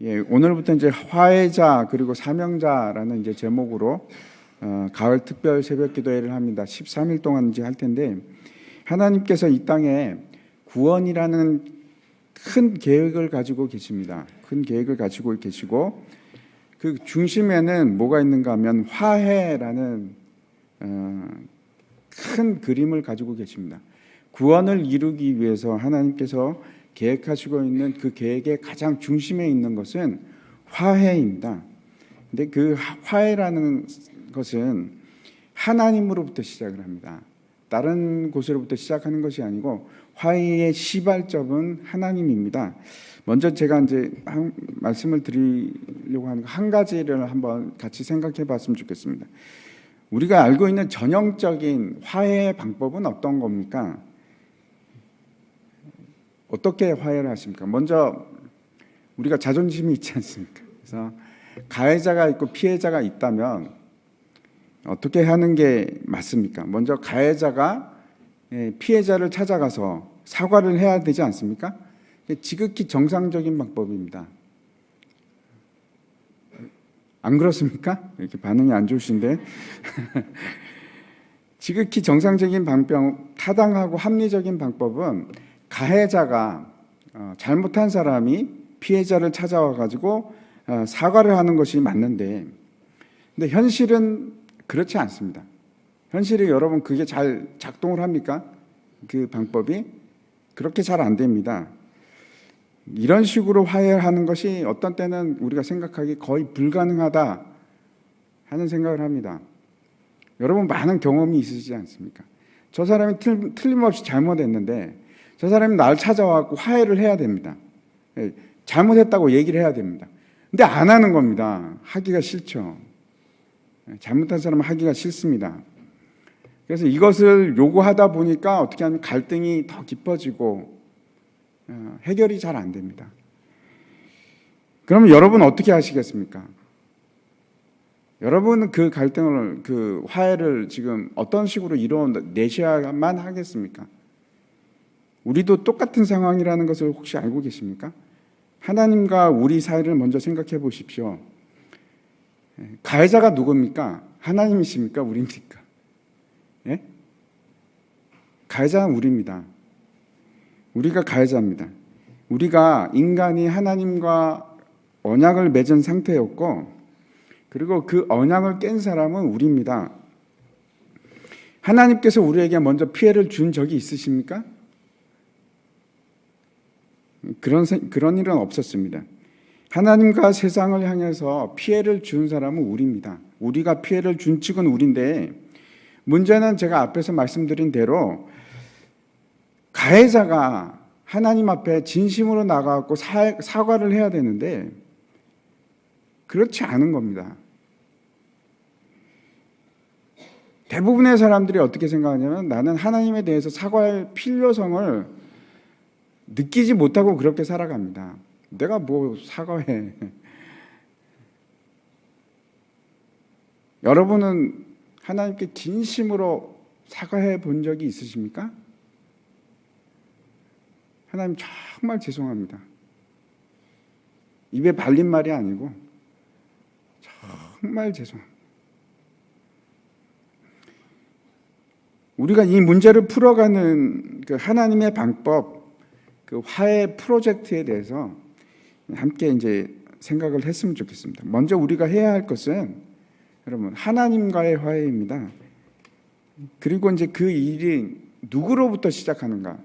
예, 오늘부터 이제 화해자 그리고 사명자라는 이제 제목으로 가을 특별 새벽 기도회를 합니다. 13일 동안 이제 할 텐데, 하나님께서 이 땅에 구원이라는 큰 계획을 가지고 계십니다. 큰 계획을 가지고 계시고, 그 중심에는 뭐가 있는가 하면 화해라는 큰 그림을 가지고 계십니다. 구원을 이루기 위해서 하나님께서 계획하시고 있는 그 계획의 가장 중심에 있는 것은 화해입니다. 근데 그 화해라는 것은 하나님으로부터 시작을 합니다. 다른 곳으로부터 시작하는 것이 아니고 화해의 시발점은 하나님입니다. 먼저 제가 이제 말씀을 드리려고 하는 한 가지를 한번 같이 생각해 봤으면 좋겠습니다. 우리가 알고 있는 전형적인 화해의 방법은 어떤 겁니까? 어떻게 화해를 하십니까? 먼저 우리가 자존심이 있지 않습니까? 그래서 가해자가 있고 피해자가 있다면 어떻게 하는 게 맞습니까? 먼저 가해자가 피해자를 찾아가서 사과를 해야 되지 않습니까? 지극히 정상적인 방법입니다. 안 그렇습니까? 이렇게 반응이 안 좋으신데 지극히 정상적인 방법, 타당하고 합리적인 방법은 가해자가 잘못한 사람이 피해자를 찾아와 가지고 사과를 하는 것이 맞는데, 근데 현실은 그렇지 않습니다. 현실이 여러분 그게 잘 작동을 합니까? 그 방법이 그렇게 잘 안 됩니다. 이런 식으로 화해하는 것이 어떤 때는 우리가 생각하기 거의 불가능하다 하는 생각을 합니다. 여러분 많은 경험이 있으시지 않습니까? 저 사람이 틀림없이 잘못했는데 저 사람이 날 찾아와서 화해를 해야 됩니다. 잘못했다고 얘기를 해야 됩니다. 근데 안 하는 겁니다. 하기가 싫죠. 잘못한 사람은 하기가 싫습니다. 그래서 이것을 요구하다 보니까 어떻게 하면 갈등이 더 깊어지고 해결이 잘 안 됩니다. 그러면 여러분 어떻게 하시겠습니까? 여러분은 그 갈등을, 그 화해를 지금 어떤 식으로 이뤄내셔야만 하겠습니까? 우리도 똑같은 상황이라는 것을 혹시 알고 계십니까? 하나님과 우리 사이를 먼저 생각해 보십시오. 가해자가 누굽니까? 하나님이십니까? 우리입니까? 예? 가해자는 우리입니다. 우리가 가해자입니다. 우리가 인간이 하나님과 언약을 맺은 상태였고, 그리고 그 언약을 깬 사람은 우리입니다. 하나님께서 우리에게 먼저 피해를 준 적이 있으십니까? 그런 일은 없었습니다. 하나님과 세상을 향해서 피해를 준 사람은 우리입니다. 우리가 피해를 준 측은 우리인데, 문제는 제가 앞에서 말씀드린 대로 가해자가 하나님 앞에 진심으로 나가고 사과를 해야 되는데 그렇지 않은 겁니다. 대부분의 사람들이 어떻게 생각하냐면 나는 하나님에 대해서 사과할 필요성을 느끼지 못하고 그렇게 살아갑니다. 내가 뭐 사과해. 여러분은 하나님께 진심으로 사과해 본 적이 있으십니까? 하나님 정말 죄송합니다. 입에 발린 말이 아니고 정말 죄송합니다. 우리가 이 문제를 풀어가는 그 하나님의 방법, 그 화해 프로젝트에 대해서 함께 이제 생각을 했으면 좋겠습니다. 먼저 우리가 해야 할 것은 여러분 하나님과의 화해입니다. 그리고 이제 그 일이 누구로부터 시작하는가?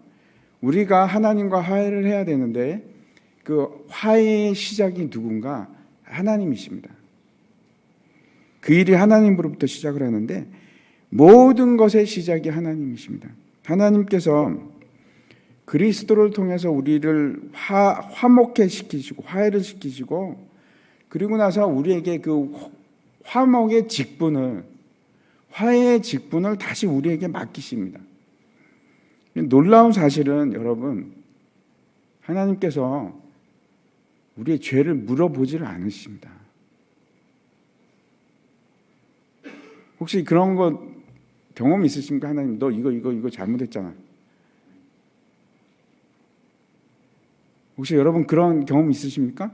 우리가 하나님과 화해를 해야 되는데 그 화해의 시작이 누군가? 하나님이십니다. 그 일이 하나님으로부터 시작을 하는데 모든 것의 시작이 하나님이십니다. 하나님께서 그리스도를 통해서 우리를 화목해 시키시고 화해를 시키시고, 그리고 나서 우리에게 그 화목의 직분을, 화해의 직분을 다시 우리에게 맡기십니다. 놀라운 사실은 여러분, 하나님께서 우리의 죄를 물어보지를 않으십니다. 혹시 그런 거 경험 있으십니까? 하나님, 너 이거 잘못했잖아. 혹시 여러분 그런 경험 있으십니까?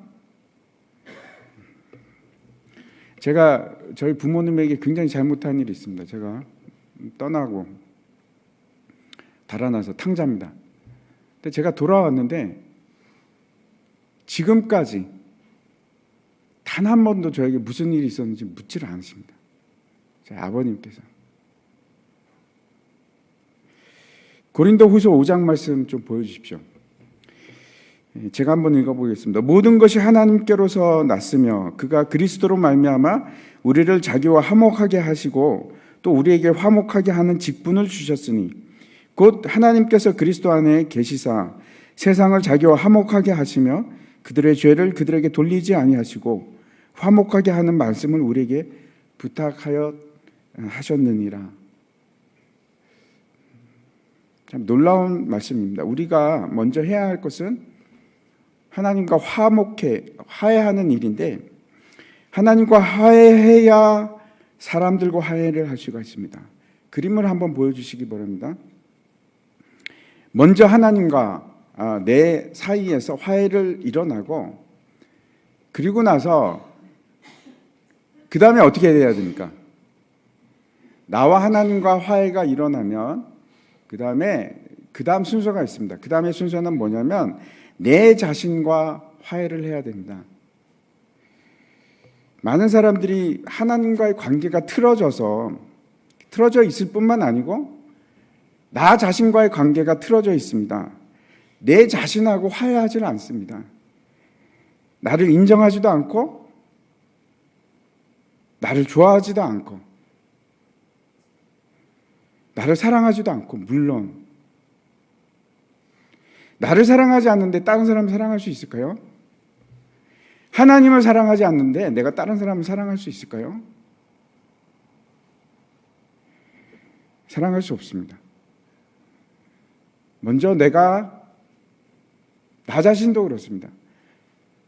제가 저희 부모님에게 굉장히 잘못한 일이 있습니다. 제가 떠나고 달아나서 탕자입니다. 근데 제가 돌아왔는데 지금까지 단 한 번도 저에게 무슨 일이 있었는지 묻지를 않으십니다. 저희 아버님께서. 고린도후서 5장 말씀 좀 보여주십시오. 제가 한번 읽어보겠습니다. 모든 것이 하나님께로서 났으며 그가 그리스도로 말미암아 우리를 자기와 화목하게 하시고 또 우리에게 화목하게 하는 직분을 주셨으니 곧 하나님께서 그리스도 안에 계시사 세상을 자기와 화목하게 하시며 그들의 죄를 그들에게 돌리지 아니하시고 화목하게 하는 말씀을 우리에게 부탁하여 하셨느니라. 참 놀라운 말씀입니다. 우리가 먼저 해야 할 것은 하나님과 화해하는 일인데 하나님과 화해해야 사람들과 화해를 할 수가 있습니다. 그림을 한번 보여주시기 바랍니다. 먼저 하나님과 내 사이에서 화해를 일어나고 그리고 나서 그 다음에 어떻게 해야 됩니까? 나와 하나님과 화해가 일어나면 그 다음 순서가 있습니다. 그 다음의 순서는 뭐냐면 내 자신과 화해를 해야 됩니다. 많은 사람들이 하나님과의 관계가 틀어져 있을 뿐만 아니고 나 자신과의 관계가 틀어져 있습니다. 내 자신하고 화해하지는 않습니다. 나를 인정하지도 않고 나를 좋아하지도 않고 나를 사랑하지도 않고 물론 나를 사랑하지 않는데 다른 사람을 사랑할 수 있을까요? 하나님을 사랑하지 않는데 내가 다른 사람을 사랑할 수 있을까요? 사랑할 수 없습니다. 먼저 나 자신도 그렇습니다.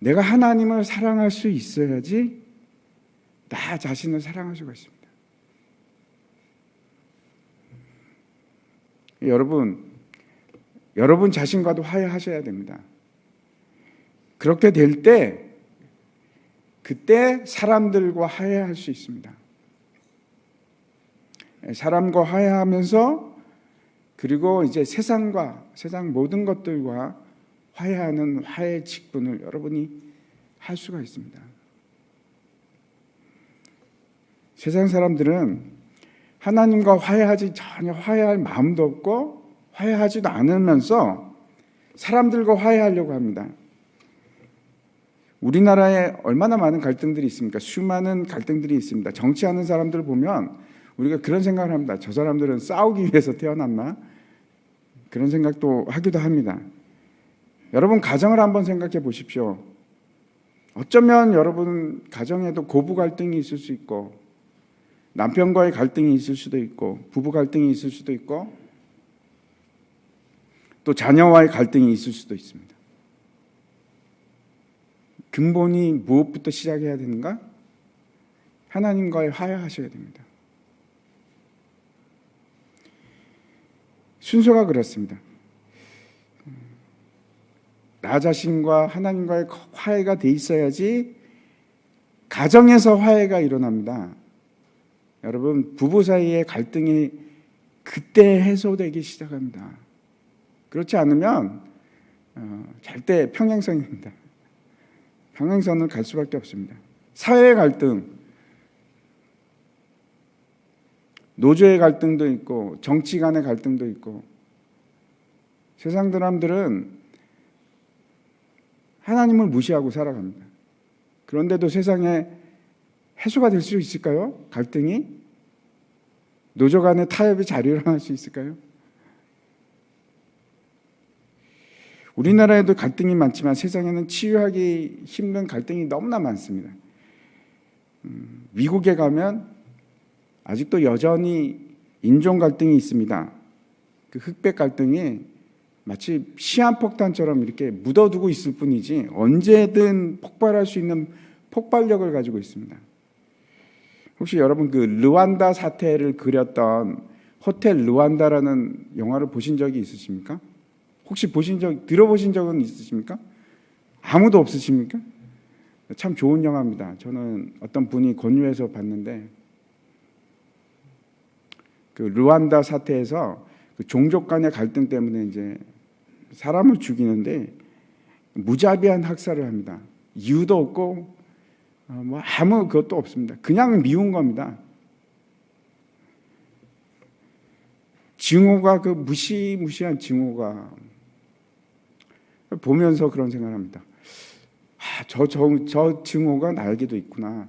내가 하나님을 사랑할 수 있어야지 나 자신을 사랑할 수가 있습니다. 여러분 자신과도 화해하셔야 됩니다. 그렇게 될 때 그때 사람들과 화해할 수 있습니다. 사람과 화해하면서 그리고 이제 세상 모든 것들과 화해하는 화해 직분을 여러분이 할 수가 있습니다. 세상 사람들은 하나님과 전혀 화해할 마음도 없고 화해하지도 않으면서 사람들과 화해하려고 합니다. 우리나라에 얼마나 많은 갈등들이 있습니까? 수많은 갈등들이 있습니다. 정치하는 사람들 보면 우리가 그런 생각을 합니다. 저 사람들은 싸우기 위해서 태어났나? 그런 생각도 하기도 합니다. 여러분 가정을 한번 생각해 보십시오. 어쩌면 여러분 가정에도 고부 갈등이 있을 수 있고 남편과의 갈등이 있을 수도 있고 부부 갈등이 있을 수도 있고 또 자녀와의 갈등이 있을 수도 있습니다. 근본이 무엇부터 시작해야 되는가? 하나님과의 화해하셔야 됩니다. 순서가 그렇습니다. 나 자신과 하나님과의 화해가 돼 있어야지 가정에서 화해가 일어납니다. 여러분 부부 사이의 갈등이 그때 해소되기 시작합니다. 그렇지 않으면 절대 평행선입니다. 평행선을 갈 수밖에 없습니다. 사회의 갈등, 노조의 갈등도 있고 정치 간의 갈등도 있고 세상 사람들은 하나님을 무시하고 살아갑니다. 그런데도 세상에 해소가 될 수 있을까요? 갈등이? 노조 간의 타협이 잘 일어날 수 있을까요? 우리나라에도 갈등이 많지만 세상에는 치유하기 힘든 갈등이 너무나 많습니다. 미국에 가면 아직도 여전히 인종 갈등이 있습니다. 그 흑백 갈등이 마치 시한폭탄처럼 이렇게 묻어두고 있을 뿐이지 언제든 폭발할 수 있는 폭발력을 가지고 있습니다. 혹시 여러분 그 르완다 사태를 그렸던 호텔 르완다라는 영화를 보신 적이 있으십니까? 혹시 들어보신 적은 있으십니까? 아무도 없으십니까? 참 좋은 영화입니다. 저는 어떤 분이 권유해서 봤는데 그 르완다 사태에서 그 종족 간의 갈등 때문에 이제 사람을 죽이는데 무자비한 학살을 합니다. 이유도 없고 뭐 아무 그것도 없습니다. 그냥 미운 겁니다. 징후가 그 무시무시한 징후가 보면서 그런 생각을 합니다. 저 징후가 나에게도 있구나.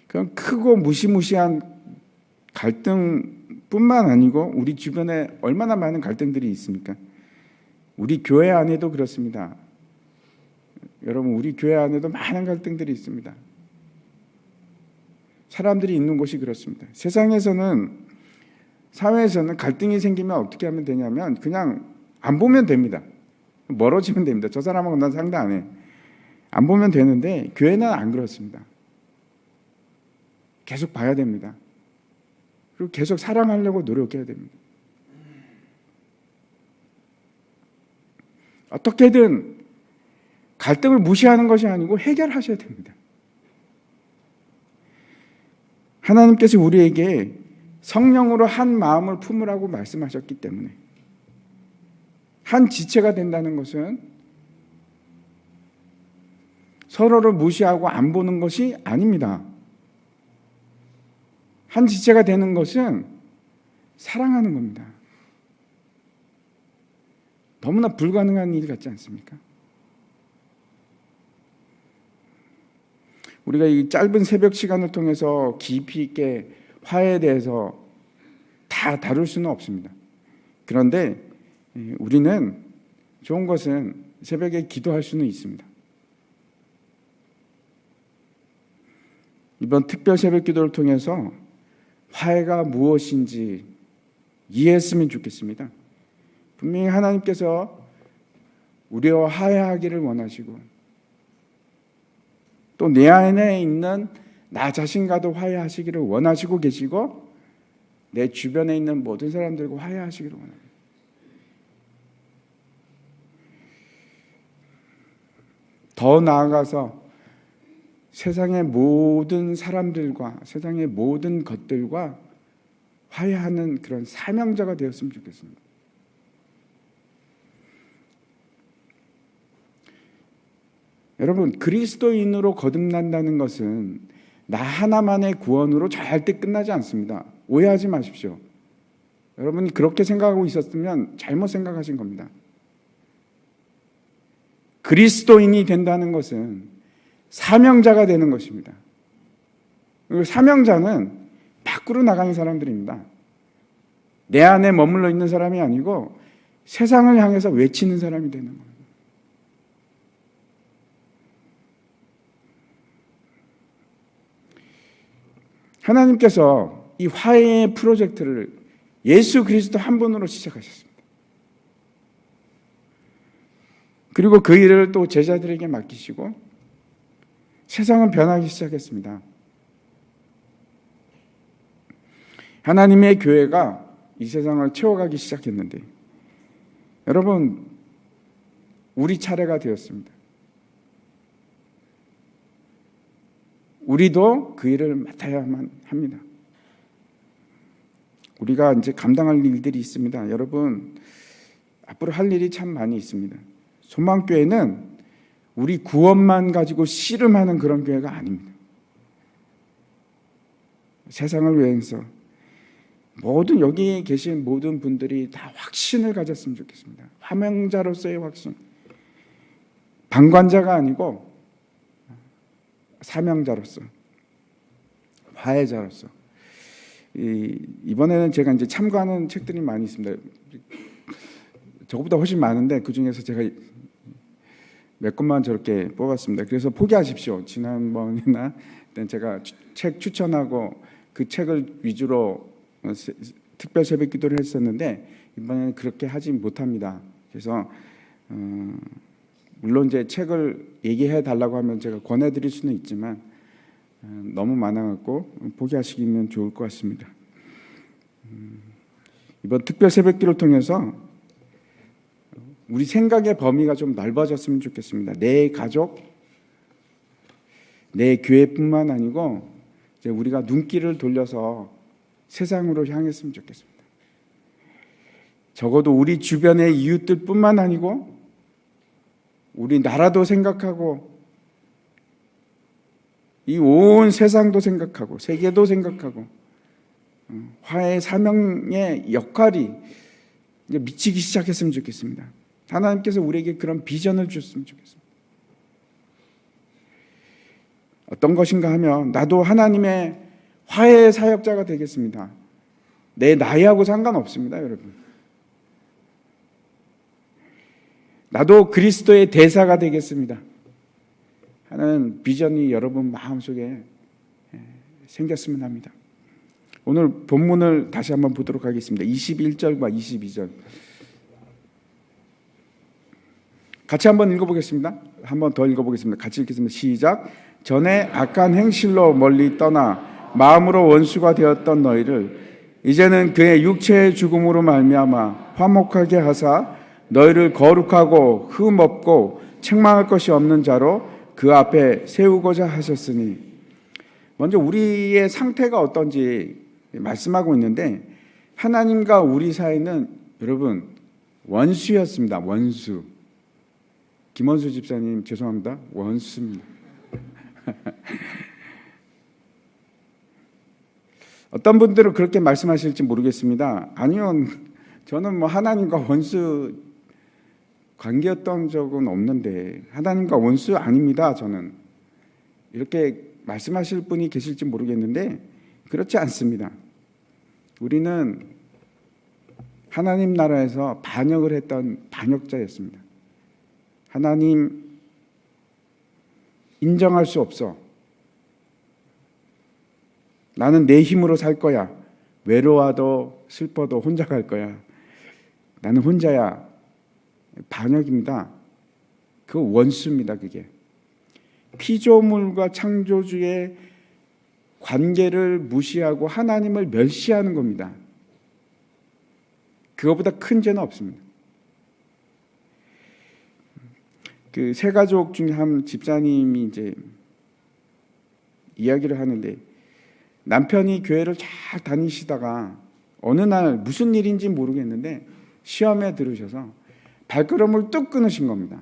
그런 크고 무시무시한 갈등뿐만 아니고 우리 주변에 얼마나 많은 갈등들이 있습니까? 우리 교회 안에도 그렇습니다. 여러분, 우리 교회 안에도 많은 갈등들이 있습니다. 사람들이 있는 곳이 그렇습니다. 세상에서는, 사회에서는 갈등이 생기면 어떻게 하면 되냐면 그냥 안 보면 됩니다. 멀어지면 됩니다. 저 사람하고 난 상대 안 해. 안 보면 되는데 교회는 안 그렇습니다. 계속 봐야 됩니다. 그리고 계속 사랑하려고 노력해야 됩니다. 어떻게든 갈등을 무시하는 것이 아니고 해결하셔야 됩니다. 하나님께서 우리에게 성령으로 한 마음을 품으라고 말씀하셨기 때문에 한 지체가 된다는 것은 서로를 무시하고 안 보는 것이 아닙니다. 한 지체가 되는 것은 사랑하는 겁니다. 너무나 불가능한 일 같지 않습니까? 우리가 이 짧은 새벽 시간을 통해서 깊이 있게 화해에 대해서 다 다룰 수는 없습니다. 그런데 우리는 좋은 것은 새벽에 기도할 수는 있습니다. 이번 특별 새벽 기도를 통해서 화해가 무엇인지 이해했으면 좋겠습니다. 분명히 하나님께서 우리와 화해하기를 원하시고 또 내 안에 있는 나 자신과도 화해하시기를 원하시고 계시고 내 주변에 있는 모든 사람들과 화해하시기를 원합니다. 더 나아가서 세상의 모든 사람들과 세상의 모든 것들과 화해하는 그런 사명자가 되었으면 좋겠습니다. 여러분, 그리스도인으로 거듭난다는 것은 나 하나만의 구원으로 절대 끝나지 않습니다. 오해하지 마십시오. 여러분이 그렇게 생각하고 있었으면 잘못 생각하신 겁니다. 그리스도인이 된다는 것은 사명자가 되는 것입니다. 그리고 사명자는 밖으로 나가는 사람들입니다. 내 안에 머물러 있는 사람이 아니고 세상을 향해서 외치는 사람이 되는 겁니다. 하나님께서 이 화해의 프로젝트를 예수 그리스도 한 분으로 시작하셨습니다. 그리고 그 일을 또 제자들에게 맡기시고 세상은 변하기 시작했습니다. 하나님의 교회가 이 세상을 채워가기 시작했는데 여러분, 우리 차례가 되었습니다. 우리도 그 일을 맡아야만 합니다. 우리가 이제 감당할 일들이 있습니다. 여러분, 앞으로 할 일이 참 많이 있습니다. 소망교회는 우리 구원만 가지고 씨름하는 그런 교회가 아닙니다. 세상을 위해서 모든 여기 계신 모든 분들이 다 확신을 가졌으면 좋겠습니다. 화명자로서의 확신. 방관자가 아니고 사명자로서, 화해자로서. 이번에는 제가 이제 참고하는 책들이 많이 있습니다. 저거보다 훨씬 많은데 그 중에서 제가 몇 권만 저렇게 뽑았습니다. 그래서 포기하십시오. 지난번이나 제가 책 추천하고 그 책을 위주로 특별 새벽 기도를 했었는데 이번에는 그렇게 하지 못합니다. 그래서 물론 이제 책을 얘기해 달라고 하면 제가 권해드릴 수는 있지만 너무 많아갖고 포기하시기면 좋을 것 같습니다. 이번 특별 새벽기를 통해서 우리 생각의 범위가 좀 넓어졌으면 좋겠습니다. 내 가족, 내 교회뿐만 아니고 이제 우리가 눈길을 돌려서 세상으로 향했으면 좋겠습니다. 적어도 우리 주변의 이웃들뿐만 아니고 우리 나라도 생각하고 이 온 세상도 생각하고 세계도 생각하고 화해 사명의 역할이 이제 미치기 시작했으면 좋겠습니다. 하나님께서 우리에게 그런 비전을 주셨으면 좋겠습니다. 어떤 것인가 하면 나도 하나님의 화해의 사역자가 되겠습니다. 내 나이하고 상관없습니다, 여러분. 나도 그리스도의 대사가 되겠습니다 하는 비전이 여러분 마음속에 생겼으면 합니다. 오늘 본문을 다시 한번 보도록 하겠습니다. 21절과 22절 같이 한번 읽어보겠습니다. 한번 더 읽어보겠습니다. 같이 읽겠습니다. 시작. 전에 악한 행실로 멀리 떠나 마음으로 원수가 되었던 너희를 이제는 그의 육체의 죽음으로 말미암아 화목하게 하사 너희를 거룩하고 흠 없고 책망할 것이 없는 자로 그 앞에 세우고자 하셨으니. 먼저 우리의 상태가 어떤지 말씀하고 있는데 하나님과 우리 사이는 여러분 원수였습니다. 원수. 김원수 집사님 죄송합니다. 원수입니다. 어떤 분들은 그렇게 말씀하실지 모르겠습니다. 아니요, 저는 하나님과 원수 관계였던 적은 없는데 하나님과 원수 아닙니다. 저는 이렇게 말씀하실 분이 계실지 모르겠는데 그렇지 않습니다. 우리는 하나님 나라에서 반역을 했던 반역자였습니다. 하나님 인정할 수 없어. 나는 내 힘으로 살 거야. 외로워도 슬퍼도 혼자 갈 거야. 나는 혼자야. 반역입니다. 그 원수입니다. 그게 피조물과 창조주의 관계를 무시하고 하나님을 멸시하는 겁니다. 그거보다 큰 죄는 없습니다. 그 세 가족 중에 한 집사님이 이제 이야기를 하는데 남편이 교회를 잘 다니시다가 어느 날 무슨 일인지 모르겠는데 시험에 들으셔서 발걸음을 뚝 끊으신 겁니다.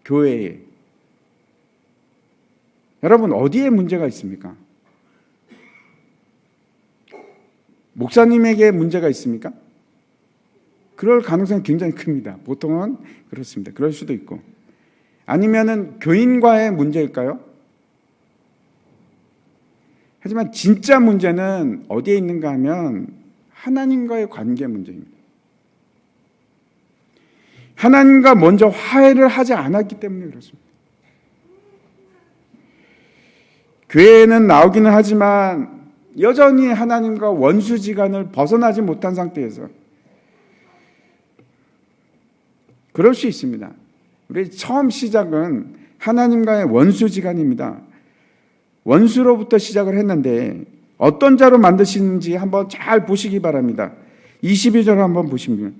교회에. 여러분 어디에 문제가 있습니까? 목사님에게 문제가 있습니까? 그럴 가능성이 굉장히 큽니다. 보통은 그렇습니다. 그럴 수도 있고. 아니면은 교인과의 문제일까요? 하지만 진짜 문제는 어디에 있는가 하면 하나님과의 관계 문제입니다. 하나님과 먼저 화해를 하지 않았기 때문에 그렇습니다. 교회에는 나오기는 하지만 여전히 하나님과 원수지간을 벗어나지 못한 상태에서 그럴 수 있습니다. 우리 처음 시작은 하나님과의 원수지간입니다. 원수로부터 시작을 했는데 어떤 자로 만드시는지 한번 잘 보시기 바랍니다. 22절 한번 보시면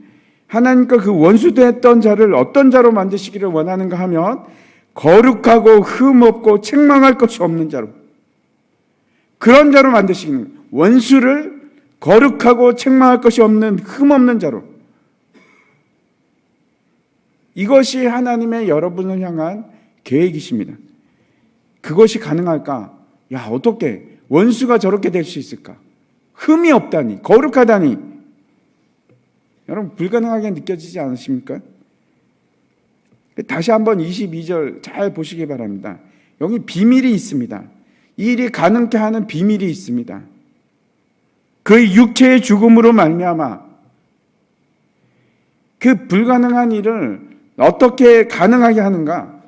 하나님과 그 원수됐던 자를 어떤 자로 만드시기를 원하는가 하면 거룩하고 흠없고 책망할 것이 없는 자로, 그런 자로 만드시기는, 원수를 거룩하고 책망할 것이 없는 흠없는 자로. 이것이 하나님의 여러분을 향한 계획이십니다. 그것이 가능할까? 야, 어떻게 원수가 저렇게 될 수 있을까? 흠이 없다니, 거룩하다니. 여러분 불가능하게 느껴지지 않으십니까? 다시 한번 22절 잘 보시기 바랍니다. 여기 비밀이 있습니다. 이 일이 가능케 하는 비밀이 있습니다. 그 육체의 죽음으로 말미암아 그 불가능한 일을 어떻게 가능하게 하는가?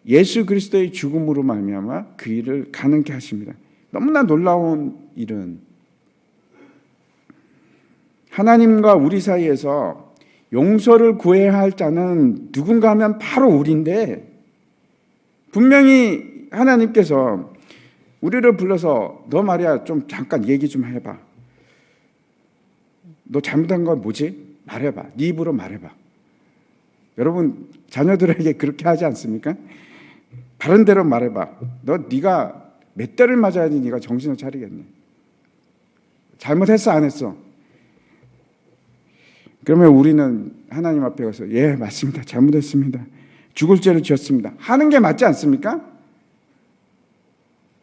예수 그리스도의 죽음으로 말미암아 그 일을 가능케 하십니다. 너무나 놀라운 일은 하나님과 우리 사이에서 용서를 구해야 할 자는 누군가 하면 바로 우리인데, 분명히 하나님께서 우리를 불러서 너 말이야 좀 잠깐 얘기 좀 해봐. 너 잘못한 건 뭐지? 말해봐. 네 입으로 말해봐. 여러분 자녀들에게 그렇게 하지 않습니까? 바른 대로 말해봐. 네가 몇 대를 맞아야지 네가 정신을 차리겠니? 잘못했어 안 했어? 그러면 우리는 하나님 앞에 가서 예 맞습니다. 잘못했습니다. 죽을 죄를 지었습니다. 하는 게 맞지 않습니까?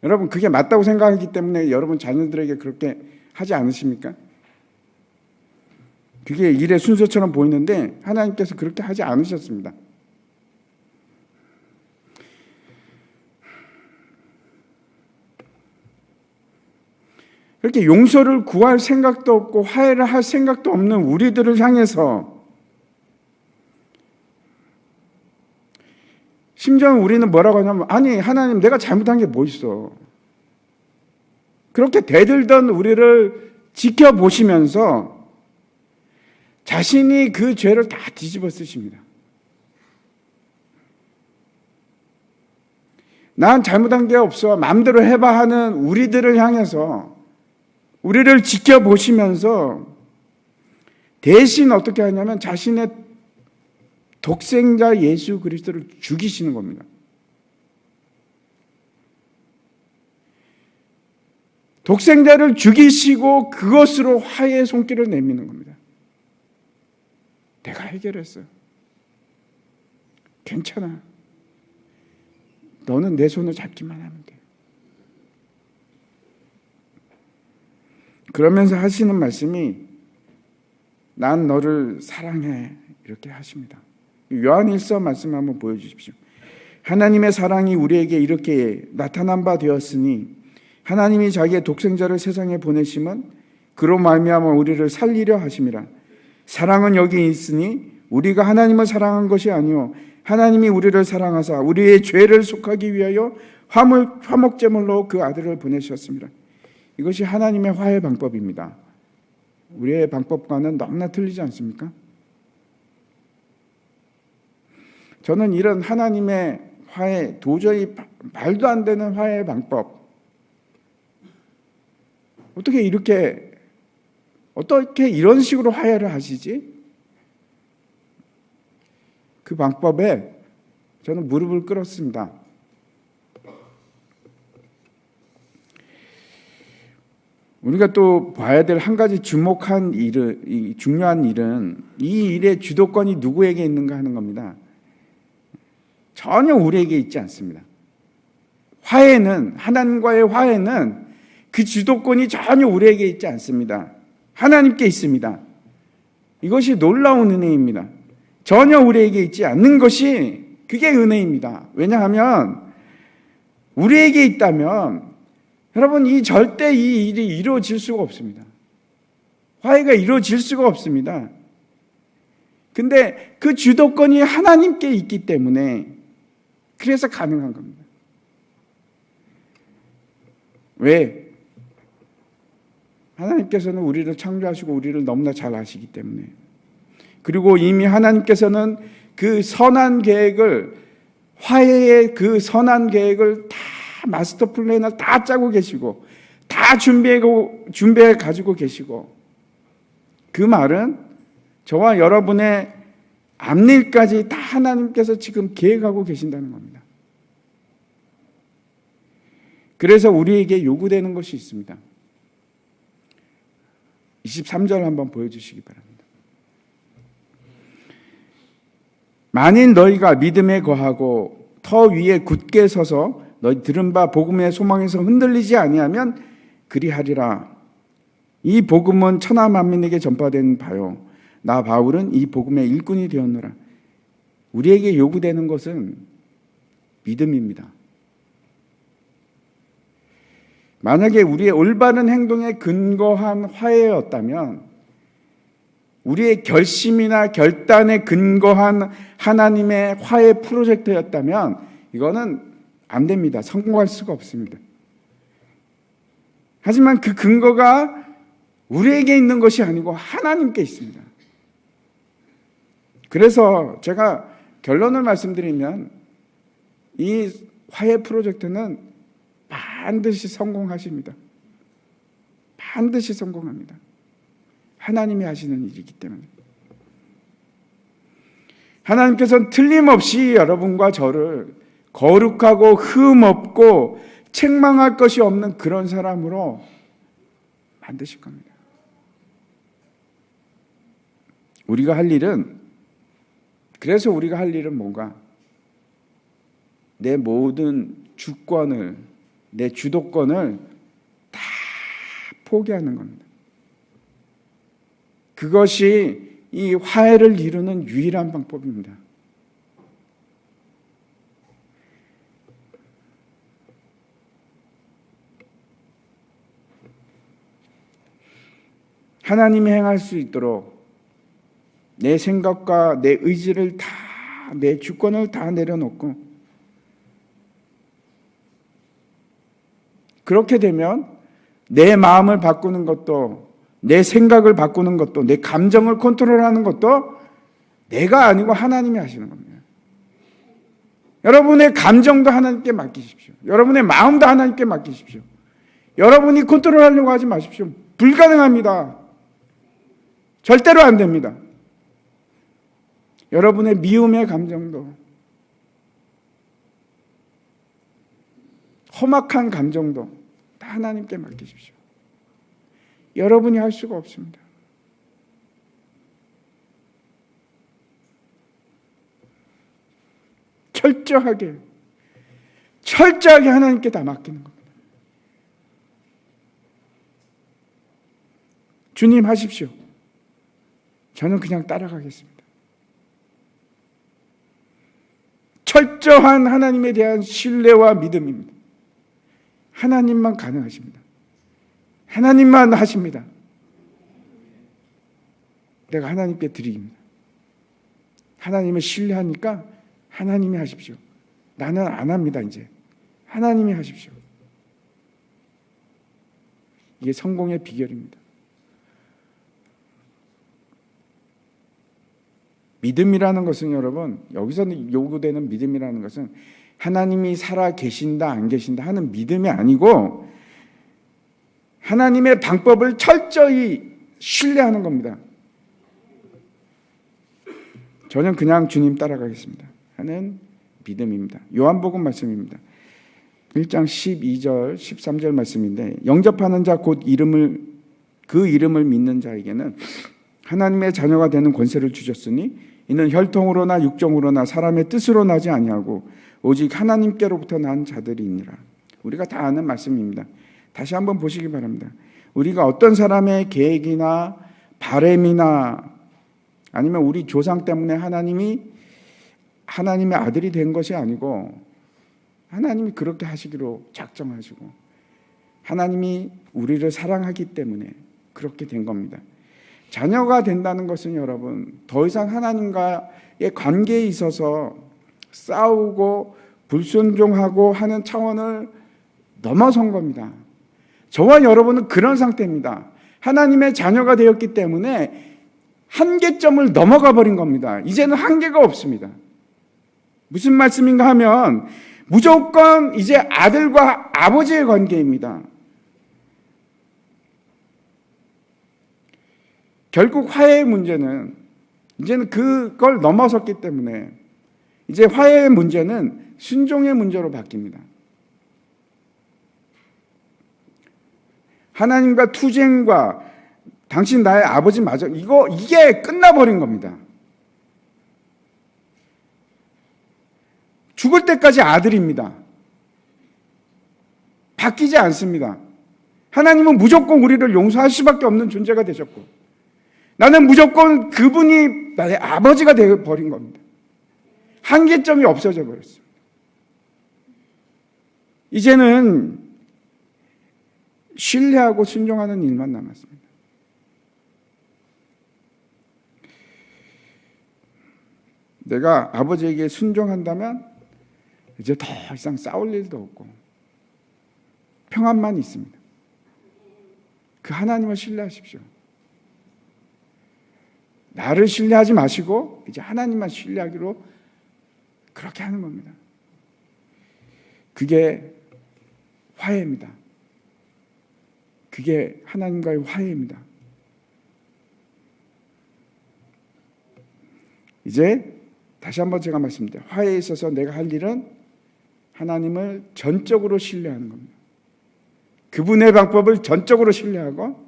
여러분 그게 맞다고 생각하기 때문에 여러분 자녀들에게 그렇게 하지 않으십니까? 그게 일의 순서처럼 보이는데 하나님께서 그렇게 하지 않으셨습니다. 이렇게 용서를 구할 생각도 없고 화해를 할 생각도 없는 우리들을 향해서 심지어 우리는 뭐라고 하냐면 아니 하나님 내가 잘못한 게 뭐 있어. 그렇게 대들던 우리를 지켜보시면서 자신이 그 죄를 다 뒤집어 쓰십니다. 난 잘못한 게 없어. 마음대로 해봐 하는 우리들을 향해서 우리를 지켜보시면서 대신 어떻게 하냐면 자신의 독생자 예수 그리스도를 죽이시는 겁니다. 독생자를 죽이시고 그것으로 화해의 손길을 내미는 겁니다. 내가 해결했어. 괜찮아. 너는 내 손을 잡기만 하면 돼. 그러면서 하시는 말씀이 난 너를 사랑해 이렇게 하십니다. 요한일서 말씀 한번 보여주십시오. 하나님의 사랑이 우리에게 이렇게 나타난 바 되었으니 하나님이 자기의 독생자를 세상에 보내심은 그로 말미암아 우리를 살리려 하심이라. 사랑은 여기 있으니 우리가 하나님을 사랑한 것이 아니요 하나님이 우리를 사랑하사 우리의 죄를 속하기 위하여 화목제물로 그 아들을 보내셨습니다. 이것이 하나님의 화해 방법입니다. 우리의 방법과는 너무나 틀리지 않습니까? 저는 이런 하나님의 화해, 도저히 말도 안 되는 화해 방법, 어떻게 이런 식으로 화해를 하시지? 그 방법에 저는 무릎을 꿇었습니다. 우리가 또 봐야 될 한 가지 중요한 일은 이 일의 주도권이 누구에게 있는가 하는 겁니다. 전혀 우리에게 있지 않습니다. 하나님과의 화해는 그 주도권이 전혀 우리에게 있지 않습니다. 하나님께 있습니다. 이것이 놀라운 은혜입니다. 전혀 우리에게 있지 않는 것이 그게 은혜입니다. 왜냐하면 우리에게 있다면 여러분 절대 이 일이 이루어질 수가 없습니다. 화해가 이루어질 수가 없습니다. 근데 그 주도권이 하나님께 있기 때문에 그래서 가능한 겁니다. 왜? 하나님께서는 우리를 창조하시고 우리를 너무나 잘 아시기 때문에, 그리고 이미 하나님께서는 그 선한 계획을, 화해의 그 선한 계획을 다 마스터 플랜을 다 짜고 계시고 다 준비해 가지고 계시고, 그 말은 저와 여러분의 앞일까지 다 하나님께서 지금 계획하고 계신다는 겁니다. 그래서 우리에게 요구되는 것이 있습니다. 23절 한번 보여주시기 바랍니다. 만일 너희가 믿음에 거하고 터 위에 굳게 서서 너희 들은 바 복음의 소망에서 흔들리지 아니하면 그리하리라. 이 복음은 천하 만민에게 전파된 바요 나 바울은 이 복음의 일꾼이 되었노라. 우리에게 요구되는 것은 믿음입니다. 만약에 우리의 올바른 행동에 근거한 화해였다면, 우리의 결심이나 결단에 근거한 하나님의 화해 프로젝트였다면 이거는 안 됩니다. 성공할 수가 없습니다. 하지만 그 근거가 우리에게 있는 것이 아니고 하나님께 있습니다. 그래서 제가 결론을 말씀드리면 이 화해 프로젝트는 반드시 성공하십니다. 반드시 성공합니다. 하나님이 하시는 일이기 때문에. 하나님께서는 틀림없이 여러분과 저를 거룩하고 흠 없고 책망할 것이 없는 그런 사람으로 만드실 겁니다. 우리가 할 일은, 그래서 우리가 할 일은 뭔가? 내 모든 주권을, 내 주도권을 다 포기하는 겁니다. 그것이 이 화해를 이루는 유일한 방법입니다. 하나님이 행할 수 있도록 내 생각과 내 의지를 다, 내 주권을 다 내려놓고, 그렇게 되면 내 마음을 바꾸는 것도, 내 생각을 바꾸는 것도, 내 감정을 컨트롤하는 것도 내가 아니고 하나님이 하시는 겁니다. 여러분의 감정도 하나님께 맡기십시오. 여러분의 마음도 하나님께 맡기십시오. 여러분이 컨트롤하려고 하지 마십시오. 불가능합니다. 절대로 안 됩니다. 여러분의 미움의 감정도, 험악한 감정도 다 하나님께 맡기십시오. 여러분이 할 수가 없습니다. 철저하게 하나님께 다 맡기는 겁니다. 주님 하십시오. 저는 그냥 따라가겠습니다. 철저한 하나님에 대한 신뢰와 믿음입니다. 하나님만 가능하십니다. 하나님만 하십니다. 내가 하나님께 드립니다. 하나님을 신뢰하니까 하나님이 하십시오. 나는 안 합니다. 이제 하나님이 하십시오. 이게 성공의 비결입니다. 믿음이라는 것은, 여러분, 여기서 요구되는 믿음이라는 것은 하나님이 살아 계신다 안 계신다 하는 믿음이 아니고 하나님의 방법을 철저히 신뢰하는 겁니다. 저는 그냥 주님 따라가겠습니다 하는 믿음입니다. 요한복음 말씀입니다. 1장 12절 13절 말씀인데, 영접하는 자 곧 그 이름을 믿는 자에게는 하나님의 자녀가 되는 권세를 주셨으니 이는 혈통으로나 육정으로나 사람의 뜻으로 나지 아니하고 오직 하나님께로부터 난 자들이니라. 우리가 다 아는 말씀입니다. 다시 한번 보시기 바랍니다. 우리가 어떤 사람의 계획이나 바램이나 아니면 우리 조상 때문에 하나님의 아들이 된 것이 아니고, 하나님이 그렇게 하시기로 작정하시고 하나님이 우리를 사랑하기 때문에 그렇게 된 겁니다. 자녀가 된다는 것은, 여러분, 더 이상 하나님과의 관계에 있어서 싸우고 불순종하고 하는 차원을 넘어선 겁니다. 저와 여러분은 그런 상태입니다. 하나님의 자녀가 되었기 때문에 한계점을 넘어가 버린 겁니다. 이제는 한계가 없습니다. 무슨 말씀인가 하면 무조건 이제 아들과 아버지의 관계입니다. 결국 화해의 문제는, 이제는 그걸 넘어섰기 때문에 이제 화해의 문제는 순종의 문제로 바뀝니다. 하나님과 투쟁과 당신 나의 아버지 맞아, 이게 끝나버린 겁니다. 죽을 때까지 아들입니다. 바뀌지 않습니다. 하나님은 무조건 우리를 용서할 수밖에 없는 존재가 되셨고, 나는 무조건 그분이 나의 아버지가 되어버린 겁니다. 한계점이 없어져 버렸습니다. 이제는 신뢰하고 순종하는 일만 남았습니다. 내가 아버지에게 순종한다면 이제 더 이상 싸울 일도 없고 평안만 있습니다. 그 하나님을 신뢰하십시오. 나를 신뢰하지 마시고 이제 하나님만 신뢰하기로 그렇게 하는 겁니다. 그게 화해입니다. 그게 하나님과의 화해입니다. 이제 다시 한번 제가 말씀드려요. 화해에 있어서 내가 할 일은 하나님을 전적으로 신뢰하는 겁니다. 그분의 방법을 전적으로 신뢰하고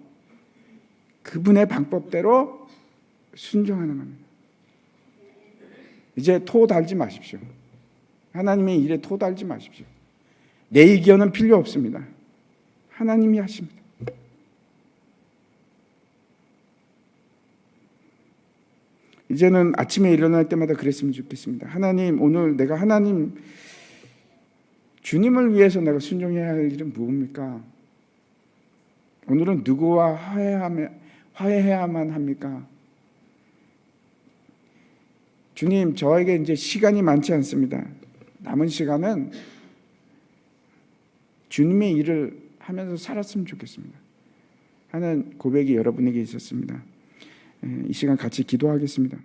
그분의 방법대로 순종하는 겁니다. 이제 토 달지 마십시오. 하나님의 일에 토 달지 마십시오. 내 의견은 필요 없습니다. 하나님이 하십니다. 이제는 아침에 일어날 때마다 그랬으면 좋겠습니다. 하나님, 오늘 내가 하나님 주님을 위해서 내가 순종해야 할 일은 무엇입니까? 오늘은 누구와 화해해야만 합니까? 주님, 저에게 이제 시간이 많지 않습니다. 남은 시간은 주님의 일을 하면서 살았으면 좋겠습니다 하는 고백이 여러분에게 있었습니다. 이 시간 같이 기도하겠습니다.